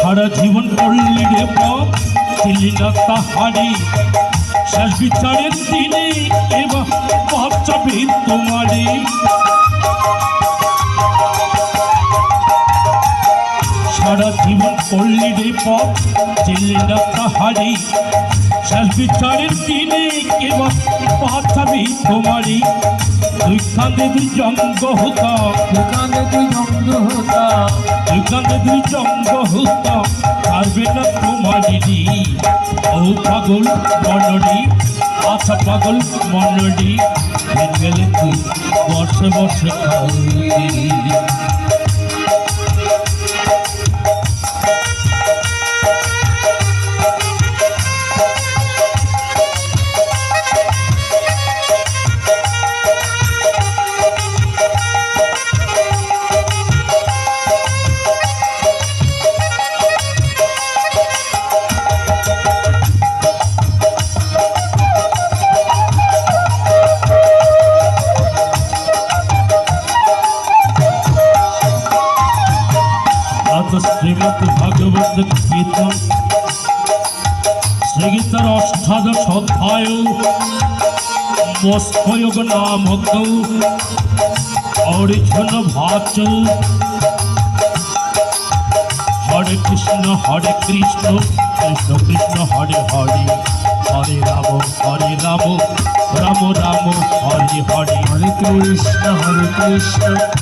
সারা জীবন করলি রে পথ দিলি না তাহারি শেষ বিচারের দিনে এবার বাচ্চাবে তোমারে সারা জীবন করলি রে পথ দিলি না তাহারি শেষ বিচারের দিনে এবার বাচ্চাবে তোমারে দুই কাঁধে দুই জঙ্গ হতা দুই দুই জঙ্গ হতা পারবে না তোমারি ও পাগল মনডি আচ্ছা পাগল মনডি গেলে তুই বর্ষে বর্ষে খাওয়া শ্রীমদ ভাগবত কীর্তন শ্রীগীতার অষ্টাদশ অধ্যায় মস্কয়োগ নামক অর্জুন ভাচ হরে কৃষ্ণ কৃষ্ণ কৃষ্ণ হরে হরে হরে রাম রাম রাম হরে হরে হরে কৃষ্ণ